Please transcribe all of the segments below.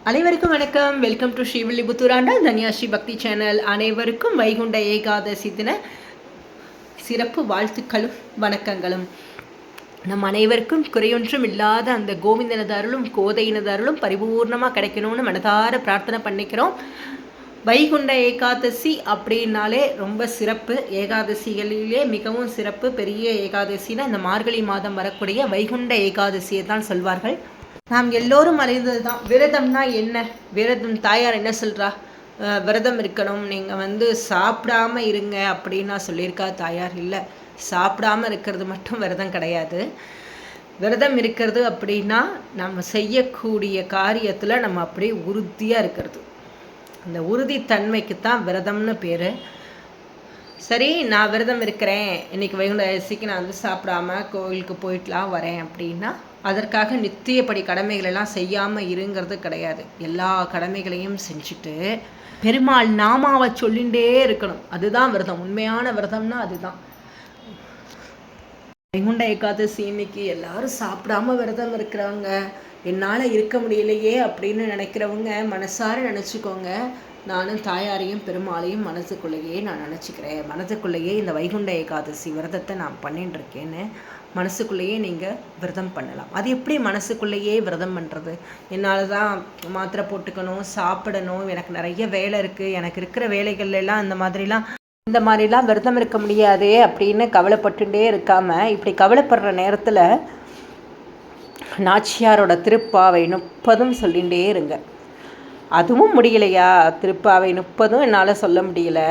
அனைவருக்கும் வணக்கம். Welcome to Srivilliputhur Andal Dhanyasri பக்தி சேனல். அனைவருக்கும் வைகுண்ட ஏகாதசி தின சிறப்பு வாழ்த்துக்களும் வணக்கங்களும். நம் அனைவருக்கும் குறையொன்றும் இல்லாத அந்த கோவிந்தனது அருளும் கோதையினது அருளும் பரிபூர்ணமாக கிடைக்கணும்னு மனதார பிரார்த்தனை பண்ணிக்கிறோம். வைகுண்ட ஏகாதசி அப்படின்னாலே ரொம்ப சிறப்பு. ஏகாதசிகளிலே மிகவும் சிறப்பு பெரிய ஏகாதசினா இந்த மார்கழி மாதம் வரக்கூடிய வைகுண்ட ஏகாதசியை தான் சொல்வார்கள். நாம் எல்லோரும் அறிந்தது தான். விரதம்னா என்ன? விரதம் தாயார் என்ன சொல்கிறா? விரதம் இருக்கணும், நீங்கள் சாப்பிடாம இருங்க அப்படின்னா சொல்லியிருக்கா தாயார். இல்லை, சாப்பிடாம இருக்கிறது மட்டும் விரதம் கிடையாது. விரதம் இருக்கிறது அப்படின்னா நம்ம செய்யக்கூடிய காரியத்தில் நம்ம அப்படியே உறுதியாக இருக்கிறது. அந்த உறுதித்தன்மைக்கு தான் விரதம்னு பேர். சரி, நான் விரதம் இருக்கிறேன், இன்றைக்கி வைகுண்ட ஏகாதசிக்கு நான் சாப்பிடாம கோவிலுக்கு போயிட்டுலாம் வரேன் அப்படின்னா அதற்காக நித்தியப்படி கடமைகளெல்லாம் செய்யாமல் இருங்கிறது கிடையாது. எல்லா கடமைகளையும் செஞ்சுட்டு பெருமாள் நாமாவை சொல்லிகிட்டே இருக்கணும். அதுதான் விரதம். உண்மையான விரதம்னா அதுதான். வைகுண்ட ஏகாதசி இன்னைக்கு எல்லாரும் சாப்பிடாம விரதம் இருக்கிறவங்க, என்னால் இருக்க முடியலையே அப்படின்னு நினைக்கிறவங்க மனசார நினச்சிக்கோங்க. நானும் தாயாரையும் பெருமாளையும் மனசுக்குள்ளேயே நான் நினச்சிக்கிறேன். மனதுக்குள்ளேயே இந்த வைகுண்ட ஏகாதசி விரதத்தை நான் பண்ணிட்டு இருக்கேன்னு மனசுக்குள்ளேயே நீங்கள் விரதம் பண்ணலாம். அது எப்படி மனசுக்குள்ளேயே விரதம் பண்ணுறது? என்னால் தான் மாத்திரை போட்டுக்கணும், சாப்பிடணும், எனக்கு நிறைய வேலை இருக்குது, எனக்கு இருக்கிற வேலைகள்லாம் இந்த மாதிரிலாம் விரதம் இருக்க முடியாதே அப்படின்னு கவலைப்பட்டுட்டே இருக்காமல், இப்படி கவலைப்படுற நேரத்தில் நாச்சியாரோட திருப்பாவை 30 சொல்லிகிட்டே இருங்க. அதுவும் முடியலையா, திருப்பாவை 30 என்னால் சொல்ல முடியல,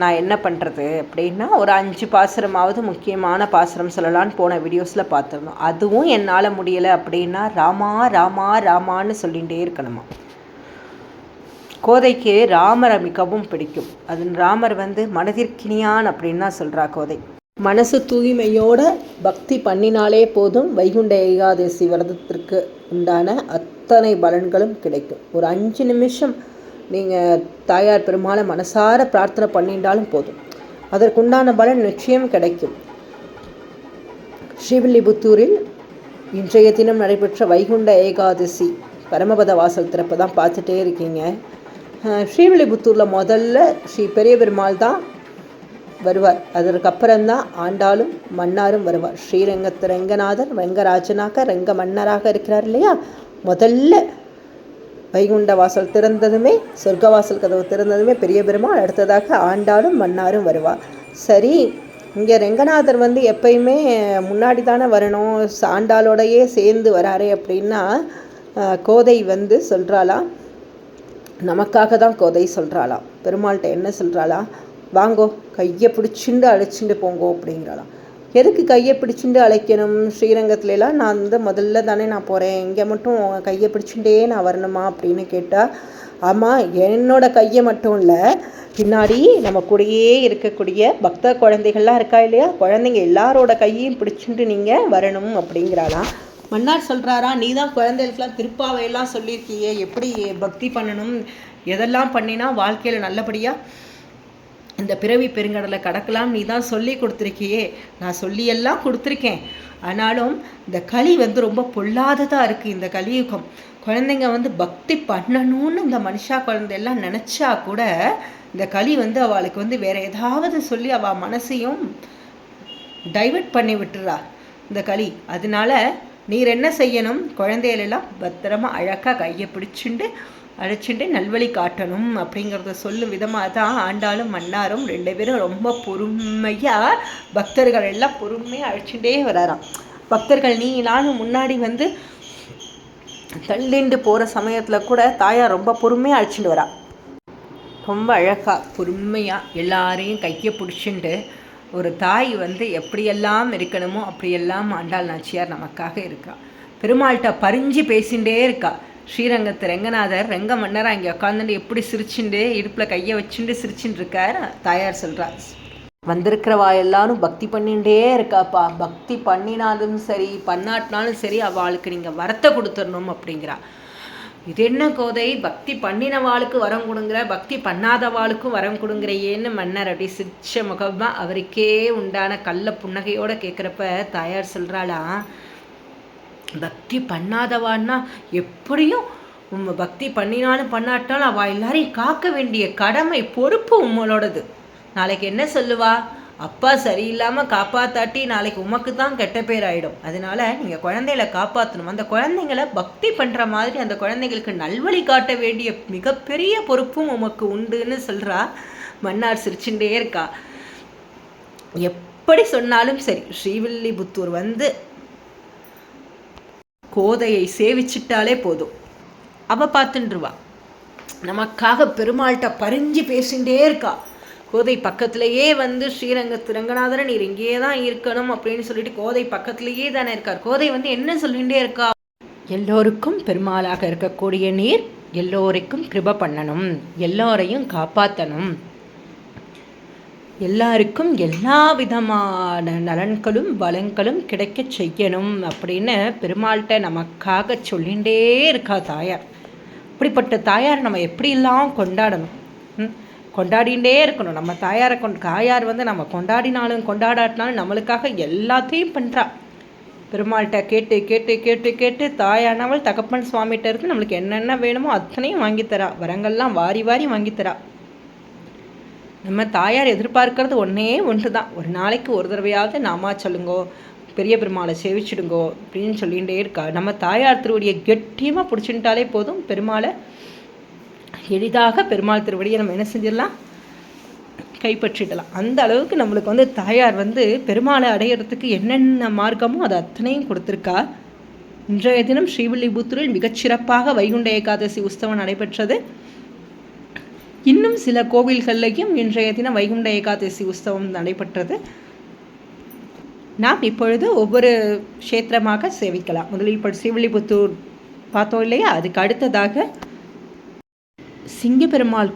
நான் என்ன பண்ணுறது அப்படின்னா ஒரு 5 பாசுரமாவது முக்கியமான பாசுரம் சொல்லலான்னு போன வீடியோஸில் பார்த்துருந்தோம். அதுவும் என்னால் முடியலை அப்படின்னா ராமா ராமா ராமான்னு சொல்லிகிட்டே இருக்கணுமா. கோதைக்கு ராமரை மிகவும் பிடிக்கும். அது ராமர் மனதிற்கினியான் அப்படின்னு தான் சொல்கிறா கோதை. மனசு தூய்மையோட பக்தி பண்ணினாலே போதும் வைகுண்ட ஏகாதசி விரதத்திற்கு உண்டான அத்தனை பலன்களும் கிடைக்கும். ஒரு 5 நிமிஷம் நீங்கள் தாயார் பெருமாளை மனசார பிரார்த்தனை பண்ணிட்டாலும் போதும், அதற்குண்டான பலன் நிச்சயம் கிடைக்கும். ஸ்ரீவில்லிபுத்தூரில் இன்றைய தினம் நடைபெற்ற வைகுண்ட ஏகாதசி பரமபத வாசல் திறப்பை தான் பார்த்துட்டே இருக்கீங்க. ஸ்ரீவில்லிபுத்தூரில் முதல்ல ஸ்ரீ பெரிய பெருமாள் தான் வருவார். அதற்கப்புறம்தான் ஆண்டாளும் மன்னாரும் வருவார். ஸ்ரீரங்கத்து ரங்கநாதர் ரங்கராஜனாக ரங்க மன்னராக இருக்கிறார் இல்லையா. முதல்ல வைகுண்ட வாசல் திறந்ததுமே, சொர்க்க வாசல் கதவு திறந்ததுமே பெரிய பெருமாள், அடுத்ததாக ஆண்டாளும் மன்னாரும் வருவார். சரி, இங்கே ரங்கநாதர் எப்பயுமே முன்னாடி தானே வரணும், ஆண்டாளோடையே சேர்ந்து வராரே அப்படின்னா கோதை சொல்கிறாளாம், நமக்காக தான் கோதை சொல்கிறாளாம். பெருமாள்கிட்ட என்ன சொல்கிறாளாம்? வாங்கோ, கையை பிடிச்சிண்டு அழைச்சிட்டு போங்கோ அப்படிங்கிறாளாம். எதுக்கு கையை பிடிச்சிட்டு அழைக்கணும்? ஸ்ரீரங்கத்துலலாம் நான் முதல்ல தானே நான் போகிறேன், இங்கே மட்டும் கையை பிடிச்சிட்டே நான் வரணுமா அப்படின்னு கேட்டால், ஆமாம், என்னோட கையை மட்டும் இல்லை, பின்னாடி நம்ம கூடயே இருக்கக்கூடிய பக்த குழந்தைகள்லாம் இருக்கா இல்லையா, குழந்தைங்க எல்லாரோட கையையும் பிடிச்சிட்டு நீங்கள் வரணும் அப்படிங்கிறாளாம். மன்னார் சொல்கிறாரா, நீ தான் குழந்தைகளுக்கெல்லாம் திருப்பாவையெல்லாம் சொல்லியிருக்கியே, எப்படி பக்தி பண்ணணும், எதெல்லாம் பண்ணினா வாழ்க்கையில் நல்லபடியாக இந்த பிறவி பெருங்கடலை கடக்கலாம் நீ தான் சொல்லி கொடுத்துருக்கியே. நான் சொல்லியெல்லாம் கொடுத்துருக்கேன், ஆனாலும் இந்த களி ரொம்ப பொல்லாததாக இருக்குது. இந்த கலியுகம் குழந்தைங்க பக்தி பண்ணணும்னு இந்த மனுஷா குழந்தையெல்லாம் நினச்சா கூட இந்த களி அவளுக்கு வேறு ஏதாவது சொல்லி அவள் மனசையும் டைவர்ட் பண்ணி விட்டுறா இந்த களி. அதனால நீர் என்ன செய்யணும்? குழந்தைகளெல்லாம் பத்திரமா அழகாக கையை பிடிச்சிண்டு அழைச்சிட்டு நல்வழி காட்டணும் அப்படிங்கிறத சொல்லும் விதமாக தான் ஆண்டாளும் மன்னாரும் 2 பேரும் ரொம்ப பொறுமையாக பக்தர்கள் எல்லாம் பொறுமையாக அழைச்சிட்டே வராராம். பக்தர்கள் நீ நானும் முன்னாடி தள்ளிண்டு போகிற சமயத்தில் கூட தாயார் ரொம்ப பொறுமையாக அழைச்சிட்டு வரா. ரொம்ப அழகாக பொறுமையாக எல்லாரையும் கையை பிடிச்சிட்டு ஒரு தாய் எப்படியெல்லாம் இருக்கணுமோ அப்படியெல்லாம் ஆண்டாள் நாச்சியார் நமக்காக இருக்கா. பெருமாள்கிட்ட பறிஞ்சு பேசிகிட்டே இருக்கா. ஸ்ரீரங்கத்து ரங்கநாதர் ரங்க மன்னராக இங்கே உட்காந்துட்டு எப்படி சிரிச்சுட்டு இடுப்பில் கையை வச்சுட்டு சிரிச்சுட்டு இருக்கார். தாயார் சொல்கிறார், வந்திருக்கிறவா எல்லாரும் பக்தி பண்ணிகிட்டே இருக்காப்பா, பக்தி பண்ணினாலும் சரி பண்ணாட்டினாலும் சரி அவளுக்கு நீங்கள் வரத்தை கொடுத்துடணும் அப்படிங்கிறா. இது என்ன கோதை, பக்தி பண்ணினவாளுக்கு வரம் கொடுங்குற, பக்தி பண்ணாதவாளுக்கும் வரம் கொடுங்குறையேன்னு மன்னர் அப்படி சிரிச்ச முகமாக அவருக்கே உண்டான கள்ள புன்னகையோடு கேட்குறப்ப தாயார் சொல்கிறாளா, பக்தி பண்ணாதவான்னா எப்படியும் உண்மை பக்தி பண்ணினாலும் பண்ணாட்டாலும் அவள் எல்லாரையும் காக்க வேண்டிய கடமை பொறுப்பு உங்களோடது. நாளைக்கு என்ன சொல்லுவா, அப்பா சரியில்லாமல் காப்பாத்தாட்டி நாளைக்கு உமக்கு தான் கெட்ட பேர் ஆகிடும். அதனால நீங்கள் குழந்தைகளை காப்பாற்றணும். அந்த குழந்தைங்களை பக்தி பண்ணுற மாதிரி அந்த குழந்தைங்களுக்கு நல்வழி காட்ட வேண்டிய மிகப்பெரிய பொறுப்பும் உமக்கு உண்டுன்னு சொல்கிறா. மன்னார் சிரிச்சுட்டே இருக்கா. எப்படி சொன்னாலும் சரி, ஸ்ரீவில்லிபுத்தூர் வந்து கோதையை சேவிச்சிட்டாலே போதும், அவள் பார்த்துட்டுருவா. நமக்காக பெருமாள்கிட்ட பறிஞ்சு பேசிகிட்டே இருக்கா. கோதை பக்கத்துலேயே வந்து ஸ்ரீரங்கத்து ரங்கநாதரை நீர் இங்கேயே தான் இருக்கணும் அப்படின்னு சொல்லிட்டு கோதை பக்கத்துலேயே தானே இருக்கார். கோதை வந்து என்ன சொல்லிகிட்டே இருக்கா, எல்லோருக்கும் பெருமாளாக இருக்கக்கூடிய நீர் எல்லோருக்கும் கிருப பண்ணணும், எல்லோரையும் காப்பாற்றணும், எல்லாருக்கும் எல்லா விதமான நலன்களும் பலன்களும் கிடைக்க செய்யணும் அப்படின்னு பெருமாள்கிட்ட நமக்காக சொல்லிகிட்டே இருக்கா தாயார். அப்படிப்பட்ட தாயார் நம்ம எப்படிலாம் கொண்டாடணும், கொண்டாடிகிட்டே இருக்கணும். நம்ம தாயார் வந்து நம்ம கொண்டாடினாலும் கொண்டாடாட்டினாலும் நம்மளுக்காக எல்லாத்தையும் பண்ணுறா. பெருமாள்கிட்ட கேட்டு கேட்டு கேட்டு கேட்டு தாயானவள் தகப்பன் சுவாமிகிட்ட இருந்து நம்மளுக்கு என்னென்ன வேணுமோ அத்தனையும் வாங்கித்தரா. வரங்கள்லாம் வாரி வாரி வாங்கித்தரா. நம்ம தாயார் எதிர்பார்க்கறது ஒன்று தான், ஒரு நாளைக்கு ஒரு தடவையாவது நாமா சொல்லுங்கோ, பெரிய பெருமாளை சேவிச்சிடுங்கோ அப்படின்னு சொல்லிகிட்டே இருக்கா. நம்ம தாயார் திருவடியை கெட்டியமாக பிடிச்சிட்டாலே போதும், பெருமாளை எளிதாக பெருமாள் திருவடியை நம்ம என்ன செஞ்சிடலாம், கைப்பற்றிடலாம். அந்த அளவுக்கு நம்மளுக்கு வந்து தாயார் வந்து பெருமாளை அடையிறதுக்கு என்னென்ன மார்க்கமோ அது அத்தனையும் கொடுத்துருக்கா. இன்றைய தினம் ஸ்ரீவில்லிபுத்தூரில் மிகச்சிறப்பாக வைகுண்ட ஏகாதசி உற்சவம் நடைபெற்றது. இன்னும் சில கோவில்கள்லையும் இன்றைய தினம் வைகுண்ட ஏகாதசி உற்சவம் நடைபெற்றது. நாம் இப்பொழுது ஒவ்வொரு க்ஷேத்திரமாக சேவிக்கலாம். முதலில் இப்போ ஸ்ரீவில்லிபுத்தூர் பார்த்தோம் இல்லையா, அதுக்கு அடுத்ததாக சிங்கப்பெருமாள்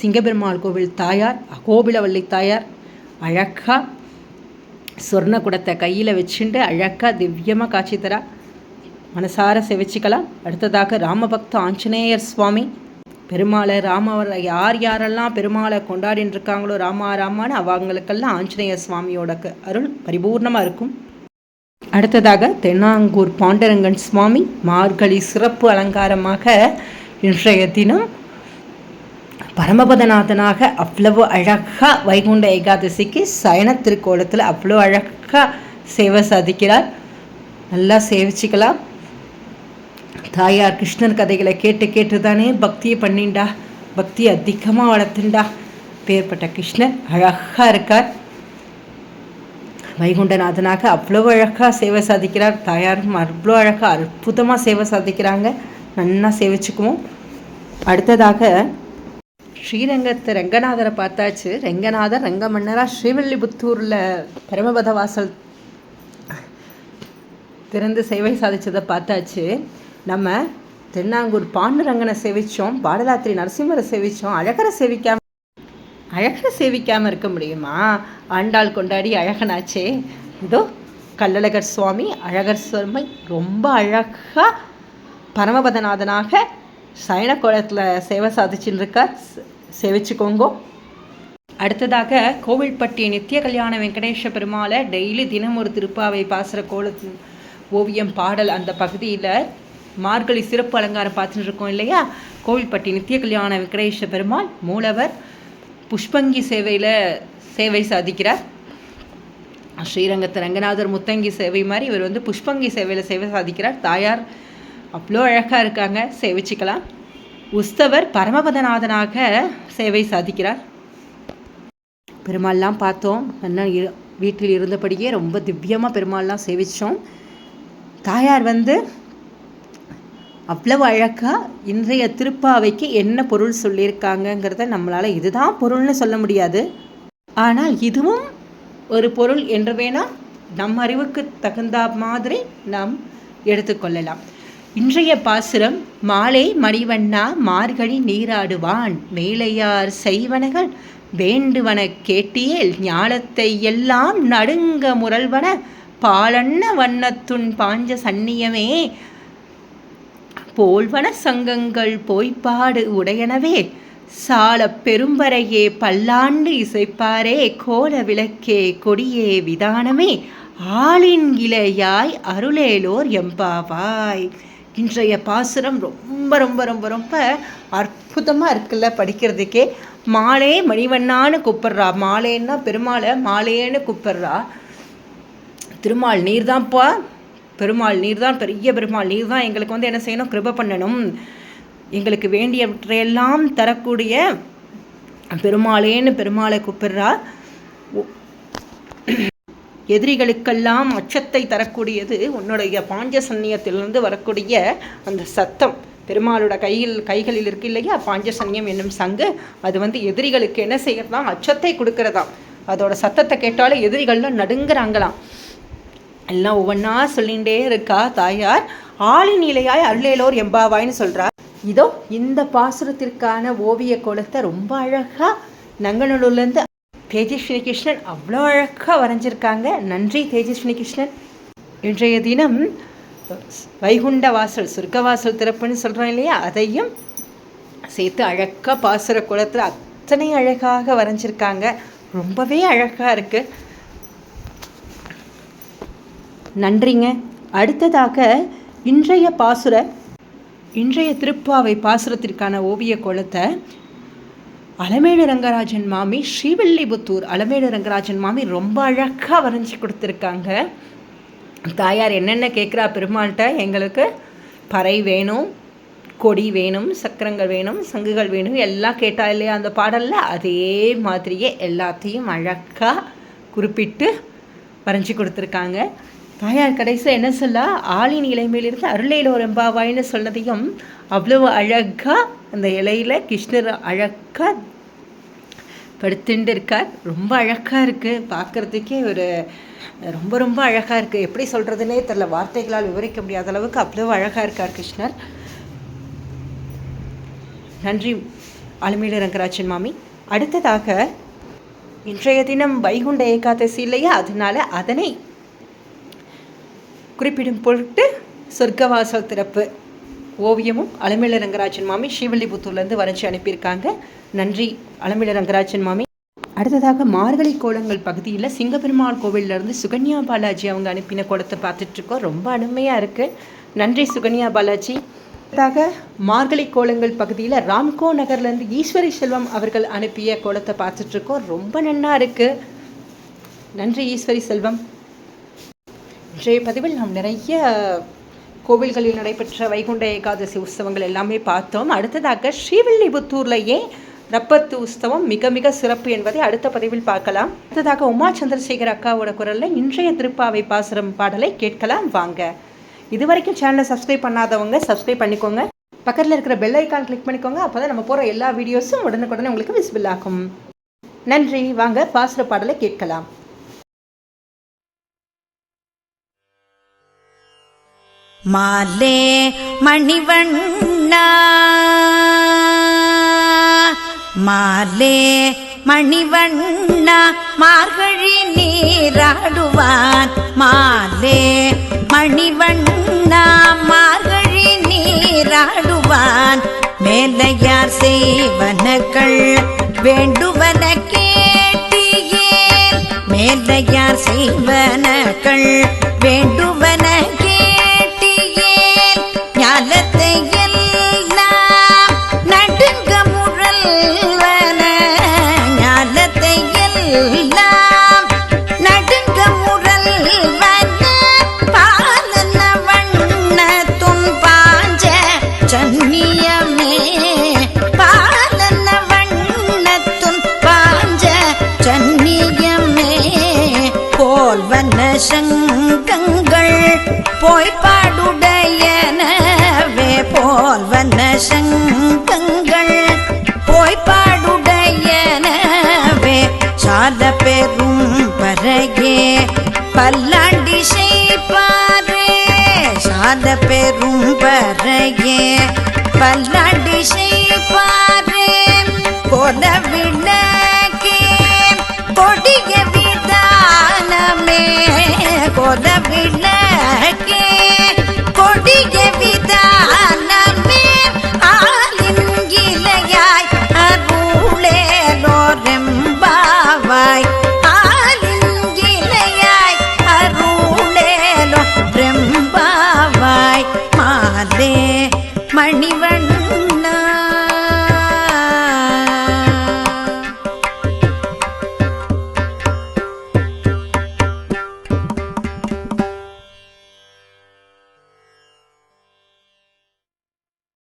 சிங்கப்பெருமாள் கோவில் தாயார் அகோபிலவள்ளி தாயார் அழகாக சொர்ண குடத்தை கையில் வச்சுட்டு அழகாக திவ்யமாக காட்சி தரா. மனசார செவிச்சிக்கலாம். அடுத்ததாக ராமபக்த ஆஞ்சநேயர் சுவாமி பெருமாளை ராமவரை யாரெல்லாம் பெருமாளை கொண்டாடின்னு இருக்காங்களோ ராமான்னு அவங்களுக்கெல்லாம் ஆஞ்சநேயர் சுவாமியோட அருள் பரிபூர்ணமாக இருக்கும். அடுத்ததாக தென்னாங்கூர் பாண்டரங்கன் சுவாமி மார்கழி சிறப்பு அலங்காரமாக இன்றைய தினம் பரமபதநாதனாக அவ்வளவு அழகாக வைகுண்ட ஏகாதசிக்கு சயன திருக்கோலத்தில் அவ்வளோ அழகாக சேவை சாதிக்கிறார். நல்லா சேவிச்சுக்கலாம். தாயார் கிருஷ்ணர் கதைகளை கேட்டு கேட்டு தானே பக்தியை பண்ணிண்டா, பக்தி அதிகமாக வளர்த்துண்டா. பேர்பட்ட கிருஷ்ணர் அழகாக இருக்கார். வைகுண்டநாதனாக அவ்வளோ அழகாக சேவை சாதிக்கிறார். தாயாரும் அவ்வளோ அழகாக அற்புதமாக சேவை சாதிக்கிறாங்க. நல்லா சேவிச்சுக்குவோம். அடுத்ததாக ஸ்ரீரங்கத்து ரங்கநாதரை பார்த்தாச்சு. ரங்கநாதர் ரங்கமன்னராக ஸ்ரீவில்லிபுத்தூரில் பரமபத வாசல் திறந்து சேவை சாதித்ததை பார்த்தாச்சு. நம்ம தென்னாங்கூர் பாண்டுரங்கனை சேவித்தோம், பாடலாத்திரி நரசிம்மரை சேவித்தோம். அழகரை சேவிக்காமல் இருக்க முடியுமா? ஆண்டாள் கொண்டாடி அழகனாச்சே. இதோ கள்ளழகர் சுவாமி அழகர் சுவாமி ரொம்ப அழகாக பரமபதநாதனாக சயன கோலத்தில் சேவை சாதிச்சுன்னு இருக்கார். சேவிச்சுக்கோங்கோ. அடுத்ததாக கோவில்பட்டி நித்திய கல்யாண வெங்கடேஷ பெருமாளை டெய்லி தினம் ஒரு திருப்பாவை பாசுர கோலத்து ஓவியம் பாடல் அந்த பகுதியில் மார்கழி சிறப்பு அலங்காரம் பார்த்துட்டு இருக்கோம் இல்லையா. கோவில்பட்டி நித்திய கல்யாண வெங்கடேஷ பெருமாள் மூலவர் புஷ்பங்கி சேவையில் சேவை சாதிக்கிறார். ஸ்ரீரங்கத்து ரங்கநாதர் முத்தங்கி சேவை மாதிரி இவர் வந்து புஷ்பங்கி சேவையில் சேவை சாதிக்கிறார். தாயார் அவ்வளோ அழகாக இருக்காங்க, சேவிச்சுக்கலாம். உஸ்தவர் பரமபதநாதனாக சேவை சாதிக்கிறார். பெருமாள்லாம் பார்த்தோம். நல்லா வீட்டில் இருந்தபடியே ரொம்ப திவ்யமாக பெருமாள்லாம் சேவித்தோம். தாயார் வந்து அவ்வளவு அழகாக இன்றைய திருப்பாவைக்கு என்ன பொருள் சொல்லியிருக்காங்கங்கிறத நம்மளால் இதுதான் பொருள்னு சொல்ல முடியாது. ஆனால் இதுவும் ஒரு பொருள் என்று வேணால் நம் அறிவுக்கு தகுந்த மாதிரி நாம் எடுத்துக்கொள்ளலாம். இன்றைய பாசுரம்: மாலை மணிவண்ணா மார்கழி நீராடுவான், மேலையார் செய்வனகள் வேண்டுவன கேட்டியேல், ஞாலத்தை எல்லாம் நடுங்க முரல்வன பாலன்ன வண்ணத்துன் பாஞ்ச சந்நியமே, போல்வன சங்கங்கள் போய்ப்பாடு உடையனவே, சால பெரும்பரையே பல்லாண்டு இசைப்பாரே, கோல விளக்கே கொடியே விதானமே, ஆளின் இலையாய் அருளேலோர் எம்பாவாய். இன்றைய பாசுரம் ரொம்ப ரொம்ப ரொம்ப ரொம்ப அற்புதமாக இருக்குல்ல படிக்கிறதுக்கே. மாலே மணிவண்ணான்னு கூப்பிட்றா. மாலேன்னா பெருமாளை மாலேன்னு கூப்பிட்றா. திருமால் நீர்தான்ப்பா, பெருமாள் நீர்தான், பெரிய பெருமாள் நீர்தான் எங்களுக்கு என்ன செய்யணும், கிருபை பண்ணணும், எங்களுக்கு வேண்டியவற்றையெல்லாம் தரக்கூடிய பெருமாளேன்னு பெருமாளை கூப்பிட்றா. எதிரிகளுக்கெல்லாம் அச்சத்தை தரக்கூடியது உன்னுடைய பாஞ்ச சன்னியத்திலிருந்து வரக்கூடிய அந்த சத்தம். பெருமாளோட கைகளில் இருக்கு இல்லையா பாஞ்சசன்யம் என்னும் சங்கு, அது எதிரிகளுக்கு என்ன செய்யறதாம், அச்சத்தை கொடுக்கறதாம். அதோட சத்தத்தை கேட்டாலே எதிரிகள்லாம் நடுங்குறாங்களாம். எல்லாம் ஒவ்வொன்றா சொல்லிகிட்டே இருக்கா தாயார். ஆளின் இலையாய் அருளேலோர் எம்பாவாய்னு சொல்கிறார். இதோ இந்த பாசுரத்திற்கான ஓவிய கோலத்தை ரொம்ப அழகாக நங்கநல்லூர்லேருந்து தேஜஸ்வினி கிருஷ்ணன் அவ்வளோ அழகாக வரைஞ்சிருக்காங்க. நன்றி தேஜஸ்வினி கிருஷ்ணன். இன்றைய தினம் வைகுண்ட வாசல், சொர்க்கவாசல் திறப்புன்னு சொல்கிறோம் இல்லையா, அதையும் சேர்த்து அழகாக பாசுர கோலத்தில் அத்தனை அழகாக வரைஞ்சிருக்காங்க. ரொம்பவே அழகாக இருக்குது. நன்றிங்க. அடுத்ததாக இன்றைய திருப்பாவை பாசுரத்திற்கான ஓவிய கோலத்தை அலமேலு ரங்கராஜன் மாமி, ஸ்ரீவில்லிபுத்தூர் அலமேலு ரங்கராஜன் மாமி ரொம்ப அழகாக வரைஞ்சி கொடுத்துருக்காங்க. தாயார் என்னென்ன கேட்குறா பெருமாள்கிட்ட, எங்களுக்கு பறை வேணும், கொடி வேணும், சக்கரங்கள் வேணும், சங்குகள் வேணும் எல்லாம் கேட்டா இல்லையா அந்த பாடலில், அதே மாதிரியே எல்லாத்தையும் அழகாக குறிப்பிட்டு வரைஞ்சி கொடுத்துருக்காங்க. தாயார் கடைசியில் என்ன சொல்ல, ஆளின் இலை மேலிருந்து அருளேலோர் எம்பாவாய்னு சொன்னதையும் அவ்வளவு அழகாக அந்த இலையில் கிருஷ்ணர் அழகாக படுத்துட்டு இருக்கார். ரொம்ப அழகாக இருக்குது பார்க்குறதுக்கே, ஒரு ரொம்ப ரொம்ப அழகாக இருக்குது. எப்படி சொல்கிறதுனே தெரில, வார்த்தைகளால் விவரிக்க முடியாத அளவுக்கு அவ்வளவு அழகாக இருக்கார் கிருஷ்ணர். நன்றி அலமேலு ரங்கராஜன் மாமி. அடுத்ததாக இன்றைய தினம் வைகுண்ட ஏகாதசி இல்லையா, அதனால் அதனை குறிப்பிடும் பொருட்டு சொர்க்கவாசல் திறப்பு ஓவியமும் அலமேலு ரங்கராஜன் மாமி ஸ்ரீவில்லிபுத்தூர்லேருந்து வரைஞ்சி அனுப்பியிருக்காங்க. நன்றி அலமேலு ரங்கராஜன் மாமி. அடுத்ததாக மார்கழி கோலங்கள் பகுதியில் சிங்கப்பெருமாள் கோவிலிருந்து சுகன்யா பாலாஜி அவங்க அனுப்பின கோலத்தை பார்த்துட்ருக்கோம். ரொம்ப அருமையாக இருக்குது. நன்றி சுகன்யா பாலாஜி. அடுத்ததாக மார்கழி கோலங்கள் பகுதியில் ராம்கோ நகர்லேருந்து ஈஸ்வரி செல்வம் அவர்கள் அனுப்பிய கோலத்தை பார்த்துட்ருக்கோம். ரொம்ப நன்னா இருக்குது. நன்றி ஈஸ்வரி செல்வம். இன்றைய பதிவில் நாம் நிறைய கோவில்களில் நடைபெற்ற வைகுண்ட ஏகாதசி உற்சவங்கள் எல்லாமே பார்த்தோம். அடுத்ததாக ஸ்ரீவில்லிபுத்தூர்லேயே ரப்பத்து உற்சவம் மிக மிக சிறப்பு என்பதை அடுத்த பதிவில் பார்க்கலாம். அடுத்ததாக உமா சந்திரசேகர் அக்காவோட குரலில் இன்றைய திருப்பாவை பாசுரம் பாடலை கேட்கலாம் வாங்க. இதுவரைக்கும் சேனலை சப்ஸ்கிரைப் பண்ணாதவங்க சப்ஸ்கிரைப் பண்ணிக்கோங்க. பக்கத்தில் இருக்கிற பெல் ஐக்கான் கிளிக் பண்ணிக்கோங்க. அப்போ தான் நம்ம போகிற எல்லா வீடியோஸும் உடனுக்குடனே உங்களுக்கு விசிபிள் ஆகும். நன்றி. வாங்க பாசுர பாடலை கேட்கலாம். மாலே மணிவண்ணா மாலே மணிவண்ணா மார்கழி நீராடுவான், மாலே மணிவண்ணா மார்கழி நீராடுவான், மேலையார் செய்வனகள் வேண்டுவன கேட்டியேல், மேலையார் செய்வனகள் வேண்டுவன கேட்டியேல், ஞாலத்தை எல்லாம் நடுங்க முரல்வன, ஞாலத்தை எல்லாம் நடுங்க முரல்வன, பாலன வண்ணத்துன் பாஞ்ச சந்நியமே, பாலன வண்ணத்துன் பாஞ்ச சந்நியமே, போல்வன சங்கங்கள் போய்ப்பாடுடையனவே, போல்வன சங்கங்கள் போய்ப்பாடுடையனவே, சால பெரும் பரையே பல்லாண்டி செய்பாரே சாத பெரும் பறையே பல்லாண்டி செய்பாரே கொல விளக்கே கொடிய விதானமே கொல விளக்கே